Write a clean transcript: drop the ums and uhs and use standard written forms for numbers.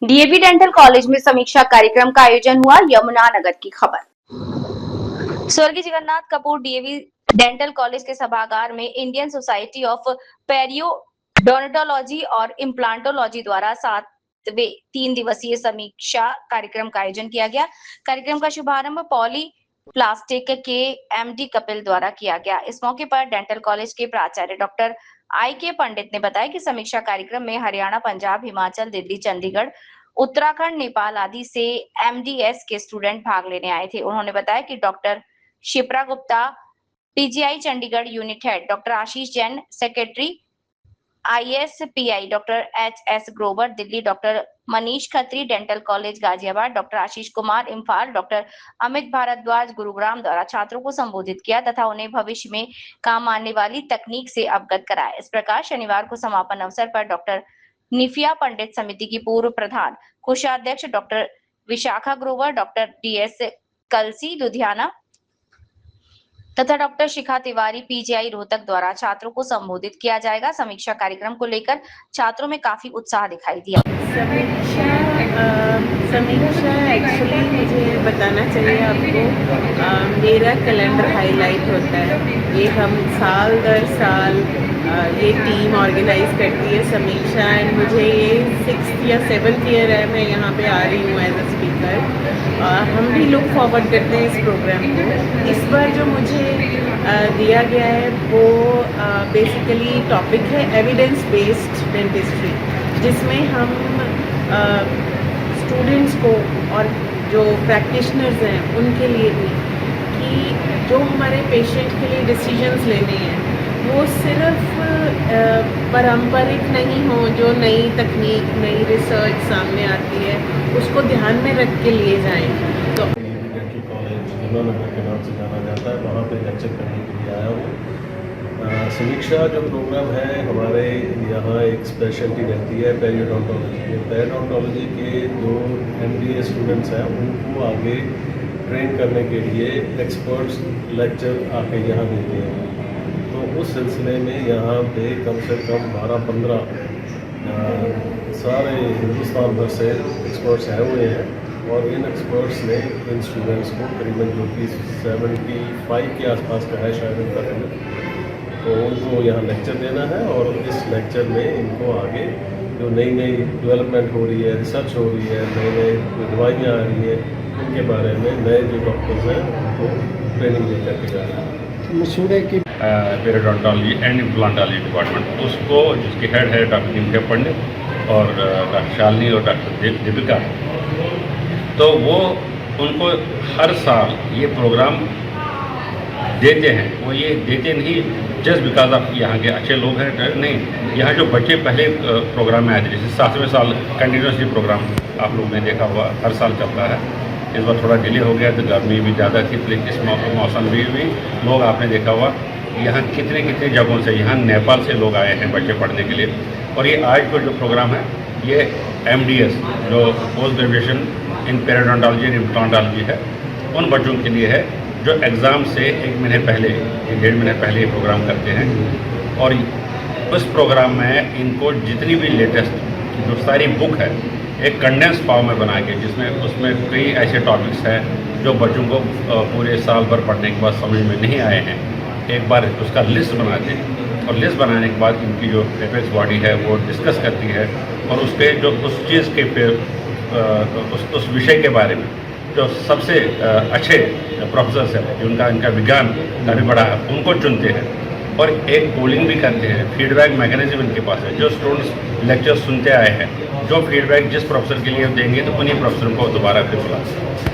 DAV dental college में समीक्षा कार्यक्रम का आयोजन हुआ। यमुनानगर की खबर। स्वर्गीय Jagannath Kapoor DAV dental college के सभागार में इंडियन सोसाइटी ऑफ पेरियोडोंटोलॉजी और इम्प्लांटोलॉजी द्वारा 7वें 3 दिवसीय समीक्षा कार्यक्रम का आयोजन किया गया। कार्यक्रम का शुभारंभ पॉली प्लास्टिक के एमडी कपिल द्वारा किया गया। इस मौके पर डेंटल कॉलेज के प्राचार्य डॉक्टर IK पंडित ने बताया कि समीक्षा कार्यक्रम में हरियाणा, पंजाब, हिमाचल, दिल्ली, चंडीगढ़, उत्तराखंड, नेपाल आदि से MDS के स्टूडेंट भाग लेने आए थे। उन्होंने बताया कि doctor Shipra Gupta PGI Chandigarh unit head, doctor Ashish Jain secretary ISPI, doctor HS Grover Delhi, doctor Manish Khatri dental college Ghaziabad, doctor Ashish Kumar Imphal, doctor Amit Bhardwaj Gurugram द्वारा छात्रों को संबोधित किया तथा उन्हें भविष्य में काम आने वाली तकनीक से अवगत कराया। इस प्रकार शनिवार को समापन अवसर पर डॉक्टर निफिया पंडित समिति की पूर्व प्रधान कोषाध्यक्ष doctor Vishakha Grover, doctor DS Kalsi Ludhiana तथा डॉक्टर शिखा तिवारी PGI रोहतक द्वारा छात्रों को संबोधित किया जाएगा। समीक्षा कार्यक्रम को लेकर छात्रों में काफी उत्साह दिखाई दिया। समीक्षा एक्चुअली मुझे बताना चाहिए आपको, मेरा कैलेंडर हाईलाइट होता है। ये हम साल दर साल ये टीम ऑर्गेनाइज करती है समीक्षा, एंड मुझे ये 6th या 7th ईयर है मैं यहाँ पे आ रही हूँ एज अ स्पीकर। हम भी लुक फॉरवर्ड करते हैं इस प्रोग्राम को। इस बार जो मुझे दिया गया है वो बेसिकली टॉपिक है एविडेंस बेस्ड डेंटिस्ट्री, जिसमें हम स्टूडेंट्स को और जो प्रैक्टिशनर्स हैं उनके लिए भी कि जो हमारे पेशेंट के लिए डिसीजंस लेने हैं वो सिर्फ पारंपरिक नहीं हो, जो नई तकनीक नई रिसर्च सामने आती है उसको ध्यान में रख के लिए जाएं। तो डेंटल कॉलेज यमुनानगर के नाम से जाना जाता है, वहाँ पे लेक्चर करने के लिए आया हूँ। समीक्षा जो प्रोग्राम है हमारे यहाँ एक स्पेशलिटी रहती है पेरियोडोंटोलॉजी। पेरियोडोंटोलॉजी के जो MDS स्टूडेंट्स हैं उनको आगे ट्रेन करने के लिए एक्सपर्ट्स लेक्चर आके यहाँ देते हैं। तो उस सिलसिले में यहाँ पे कम से कम 12-15 सारे हिंदुस्तान भर से एक्सपर्ट्स आए हुए हैं, और इन एक्सपर्ट्स ने इन स्टूडेंट्स को करीबन जो कि 75 के आसपास का है शायद इनका रेंज, तो उनको यहाँ लेक्चर देना है। और इस लेक्चर में इनको आगे जो नई नई डेवलपमेंट हो रही है, रिसर्च हो रही है, नई नई दवाइयाँ आ रही हैं, उनके बारे में नए जो डॉक्टर्स हैं उनको ट्रेनिंग दे करके जा रहे हैं। मशहूर है कि पेरियोडोंटोलॉजी एंड इम्प्लांटोलॉजी डिपार्टमेंट, उसको जिसके हेड है डॉक्टर निफिया पंडित और डॉक्टर शालिनी और डॉक्टर दीपिका, तो वो उनको हर साल ये प्रोग्राम देते हैं। वो ये देते नहीं जस्ट बिकॉज ऑफ यहाँ के अच्छे लोग हैं, नहीं, यहाँ जो बच्चे पहले प्रोग्राम में आए थे, जैसे 7वें साल कंटिन्यूसली प्रोग्राम आप लोग ने देखा हुआ हर साल चलता है। इस बार थोड़ा डिले हो गया तो गर्मी भी ज़्यादा थी, लेकिन इस मौसम में भी लोग आपने देखा हुआ यहाँ कितने कितने जगहों से, यहाँ नेपाल से लोग आए हैं बच्चे पढ़ने के लिए। और ये आज का जो प्रोग्राम है ये MDS जो post graduation in periodontology and implantology है, उन बच्चों के लिए है जो एग्ज़ाम से 1 महीने पहले, 1.5 महीने पहले ये प्रोग्राम करते हैं। और उस प्रोग्राम में इनको जितनी भी लेटेस्ट जो सारी बुक है एक कंडेंस फॉर्म में बना के, जिसमें उसमें कई ऐसे टॉपिक्स हैं जो बच्चों को पूरे साल भर पढ़ने के बाद समझ में नहीं आए हैं, एक बार उसका लिस्ट बनाते हैं। और लिस्ट बनाने के बाद इनकी जो एपेक्स बॉडी है वो डिस्कस करती है, और उसके जो उस चीज़ के फिर उस विषय के बारे में जो सबसे अच्छे प्रोफेसर्स हैं जिनका इनका विज्ञान काफ़ी बड़ा है उनको चुनते हैं, और एक पोलिंग भी करते हैं। फीडबैक मैकेनिज्म इनके पास है, जो स्टूडेंट्स लेक्चर सुनते आए हैं जो फीडबैक जिस प्रोफेसर के लिए देंगे तो उन्हीं प्रोफेसर को दोबारा फिर बुलाते हैं।